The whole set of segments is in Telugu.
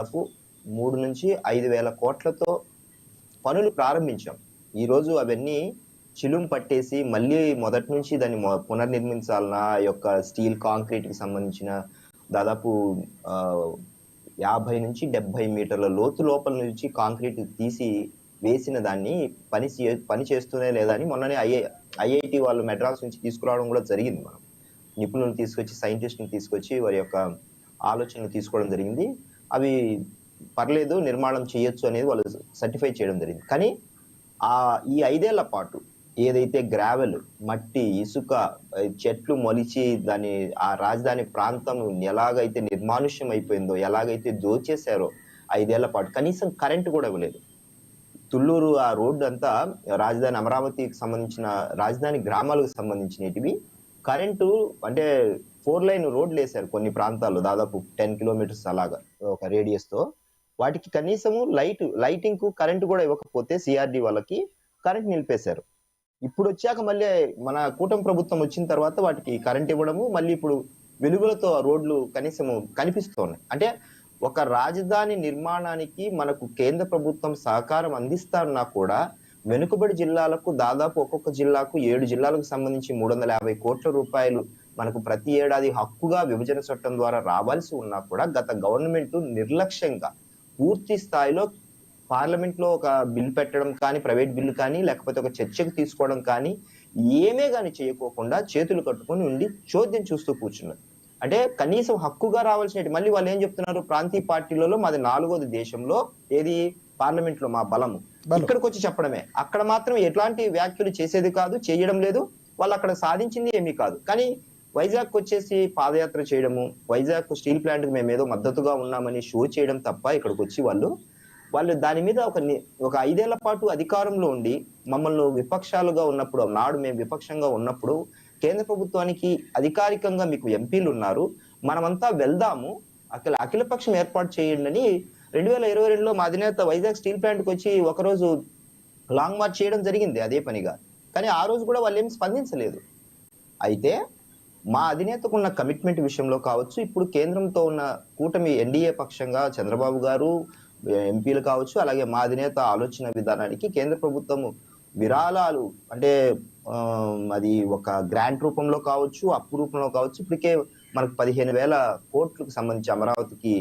దాదాపు 3,000-5,000 కోట్లతో పనులు ప్రారంభించాం. ఈరోజు అవన్నీ చిలుం పట్టేసి మళ్ళీ మొదటి నుంచి దాన్ని పునర్నిర్మించాలన్నా, ఆ యొక్క స్టీల్ కాంక్రీట్‌కి సంబంధించిన దాదాపు 50-70 మీటర్ల లోతు లోపల నుంచి కాంక్రీట్ తీసి వేసిన దాన్ని పని చేస్తూనే లేదా అని మొన్ననే ఐఐటీ వాళ్ళు మెడ్రాస్ నుంచి తీసుకురావడం కూడా జరిగింది. మనం నిపుణులను తీసుకొచ్చి, సైంటిస్ట్‌ని తీసుకొచ్చి వారి యొక్క ఆలోచనలు తీసుకోవడం జరిగింది. అవి పర్లేదు నిర్మాణం చేయొచ్చు అనేది వాళ్ళు సర్టిఫై చేయడం జరిగింది. కానీ ఈ 5 ఏళ్ల పాటు ఏదైతే గ్రావెల్, మట్టి, ఇసుక, చెట్లు మొలిచి ఆ రాజధాని ప్రాంతం ఎలాగైతే నిర్మానుష్యం అయిపోయిందో, ఎలాగైతే దోచేశారో 5 ఏళ్ల పాటు కనీసం కరెంట్ కూడా ఇవ్వలేదు. తుళ్ళూరు ఆ రోడ్డు అంతా రాజధాని అమరావతికి సంబంధించిన రాజధాని గ్రామాలకు సంబంధించినటివి. కరెంటు అంటే 4 లైన్ రోడ్లేశారు కొన్ని ప్రాంతాల్లో దాదాపు 10 కిలోమీటర్స్ అలాగా ఒక రేడియస్‌తో. వాటికి కనీసము లైటింగ్‌కు కరెంట్ కూడా ఇవ్వకపోతే సిఆర్‌డి వాళ్ళకి కరెంట్ నిలిపేశారు. ఇప్పుడొచ్చాక మళ్ళీ మన కూటమి ప్రభుత్వం వచ్చిన తర్వాత వాటికి కరెంట్ ఇవ్వడము, మళ్ళీ ఇప్పుడు వెలుగులతో రోడ్లు కనీసము కనిపిస్తున్నాయి. అంటే ఒక రాజధాని నిర్మాణానికి మనకు కేంద్ర ప్రభుత్వం సహకారం అందిస్తారన్నా కూడా వెనుకబడి జిల్లాలకు దాదాపు ఒక్కొక్క జిల్లాకు 7 జిల్లాలకు సంబంధించి 350 కోట్ల రూపాయలు మనకు ప్రతి ఏడాది హక్కుగా విభజన చట్టం ద్వారా రావాల్సి ఉన్నా కూడా గత గవర్నమెంట్ నిర్లక్ష్యంగా పూర్తి స్థాయిలో పార్లమెంట్ లో ఒక బిల్ పెట్టడం కానీ, ప్రైవేట్ బిల్లు కానీ, లేకపోతే ఒక చర్చకు తీసుకోవడం కానీ ఏమే గాని చేయకోకుండా చేతులు కట్టుకొని ఉండి చోద్యం చూస్తూ కూర్చున్నారు. అంటే కనీసం హక్కుగా రావాల్సిన మళ్ళీ వాళ్ళు ఏం చెప్తున్నారు, ప్రాంతీయ పార్టీలలో మాది 4వది దేశంలో, ఏది పార్లమెంట్ లో మా బలము, ఇక్కడికి వచ్చి చెప్పడమే. అక్కడ మాత్రం ఎట్లాంటి వ్యాఖ్యలు చేసేది కాదు, చేయడం లేదు. వాళ్ళు అక్కడ సాధించింది ఏమీ కాదు. కానీ వైజాగ్ వచ్చేసి పాదయాత్ర చేయడము, వైజాగ్ స్టీల్ ప్లాంట్ కి మేము ఏదో మద్దతుగా ఉన్నామని షో చేయడం తప్ప ఇక్కడికి వచ్చి వాళ్ళు దాని మీద ఒక 5 ఏళ్ల పాటు అధికారంలో ఉండి మమ్మల్ని విపక్షాలుగా ఉన్నప్పుడు, నాడు మేము విపక్షంగా ఉన్నప్పుడు కేంద్ర ప్రభుత్వానికి అధికారికంగా మీకు ఎంపీలు ఉన్నారు, మనమంతా వెళ్దాము, అఖిలపక్షం ఏర్పాటు చేయండి అని 2022లో మా అధినేత వైజాగ్ స్టీల్ ప్లాంట్ కి వచ్చి ఒకరోజు లాంగ్ మార్చ్ చేయడం జరిగింది అదే పనిగా. కానీ ఆ రోజు కూడా వాళ్ళు ఏమి స్పందించలేదు. అయితే మా అధినేతకున్న కమిట్మెంట్ విషయంలో కావచ్చు, ఇప్పుడు కేంద్రంతో ఉన్న కూటమి ఎన్డీఏ పక్షంగా చంద్రబాబు గారు, ఎంపీలు కావచ్చు, అలాగే మా అధినేత ఆలోచన విధానానికి కేంద్ర ప్రభుత్వం విరాళాలు అంటే అది ఒక గ్రాంట్ రూపంలో కావచ్చు, అప్పు రూపంలో కావచ్చు, ఇప్పటికే మనకు 15,000 కోట్లకు సంబంధించి అమరావతికి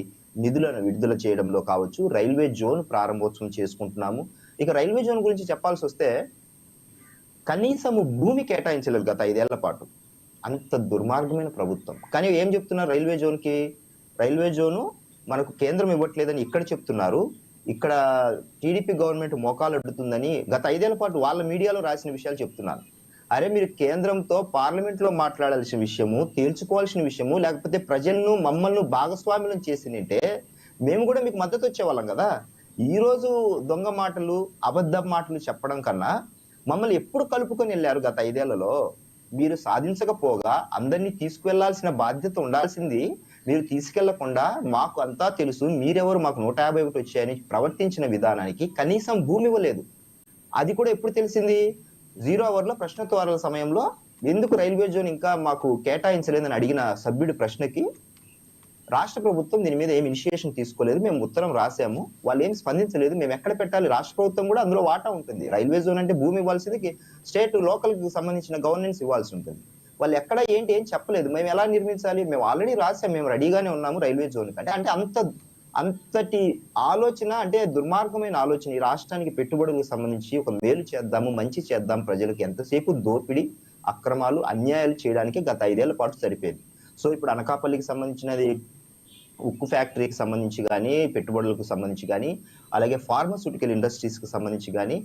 నిధులను విడుదల చేయడంలో కావచ్చు, రైల్వే జోన్ ప్రారంభోత్సవం చేసుకుంటున్నాము. ఇక రైల్వే జోన్ గురించి చెప్పాల్సి వస్తే కనీసము భూమి కేటాయించలేదు గత 5 ఏళ్ల పాటు. అంత దుర్మార్గమైన ప్రభుత్వం. కానీ ఏం చెప్తున్నారు రైల్వే జోను మనకు కేంద్రం ఇవ్వట్లేదని ఇక్కడ చెప్తున్నారు. ఇక్కడ టీడీపీ గవర్నమెంట్ మోకాలు అడ్డుతుందని గత 5 ఏళ్ల పాటు వాళ్ళ మీడియాలో రాసిన విషయాలు చెప్తున్నారు. అరే మీరు కేంద్రంతో పార్లమెంట్ లో మాట్లాడాల్సిన విషయము, తేల్చుకోవాల్సిన విషయము, లేకపోతే ప్రజలను మమ్మల్ని భాగస్వామ్యం చేసినంటే మేము కూడా మీకు మద్దతు వచ్చేవాళ్ళం కదా. ఈ రోజు దొంగ మాటలు, అబద్ధ మాటలు చెప్పడం కన్నా మమ్మల్ని ఎప్పుడు కలుపుకొని వెళ్ళారు గత 5 ఏళ్లలో? మీరు సాధించకపోగా అందరినీ తీసుకువెళ్లాల్సిన బాధ్యత ఉండాల్సింది మీరు తీసుకెళ్లకుండా మాకు అంతా తెలుసు, మీరెవరు, మాకు 151 వచ్చాయని ప్రవర్తించిన విధానానికి కనీసం భూమి ఇవ్వలేదు. అది కూడా ఎప్పుడు తెలిసింది? 0 అవర్లో ప్రశ్నోత్తరాల సమయంలో ఎందుకు రైల్వే జోన్ ఇంకా మాకు కేటాయించలేదని అడిగిన సభ్యుడి ప్రశ్నకి రాష్ట్ర ప్రభుత్వం దీని మీద ఏం ఇనిషియేషన్ తీసుకోలేదు, మేము ఉత్తరం రాసాము, వాళ్ళు ఏం స్పందించలేదు, మేము ఎక్కడ పెట్టాలి, రాష్ట్ర ప్రభుత్వం కూడా అందులో వాటా ఉంటుంది. రైల్వే జోన్ అంటే భూమి ఇవ్వాల్సింది స్టేట్ లోకల్ కి సంబంధించిన గవర్నెన్స్ ఇవ్వాల్సి ఉంటుంది. వాళ్ళు ఎక్కడ ఏం చెప్పలేదు. మేము ఎలా నిర్మించాలి, మేము ఆల్రెడీ రాసాం, మేము రెడీగానే ఉన్నాము రైల్వే జోన్ కంటే. అంటే అంతటి ఆలోచన, అంటే దుర్మార్గమైన ఆలోచన. ఈ రాష్ట్రానికి పెట్టుబడులకు సంబంధించి ఒక మేలు చేద్దాము, మంచి చేద్దాం ప్రజలకు, ఎంతసేపు దోపిడీ, అక్రమాలు, అన్యాయాలు చేయడానికి గత 5 ఏళ్ల పాటు సరిపోయింది. సో ఇప్పుడు అనకాపల్లికి సంబంధించినది ఉక్కు ఫ్యాక్టరీకి సంబంధించి కానీ, పెట్టుబడులకు సంబంధించి కానీ, అలాగే ఫార్మాస్యూటికల్ ఇండస్ట్రీస్ కి సంబంధించి కానీ,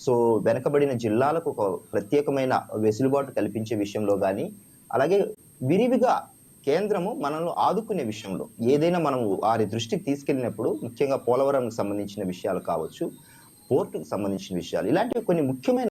సో వెనకబడిన జిల్లాలకు ఒక ప్రత్యేకమైన వెసులుబాటు కల్పించే విషయంలో కానీ, అలాగే విరివిగా కేంద్రము మనల్ని ఆదుకునే విషయంలో ఏదైనా మనం వారి దృష్టికి తీసుకెళ్ళినప్పుడు, ముఖ్యంగా పోలవరంకి సంబంధించిన విషయాలు కావచ్చు, పోర్టుకు సంబంధించిన విషయాలు, ఇలాంటివి కొన్ని ముఖ్యమైన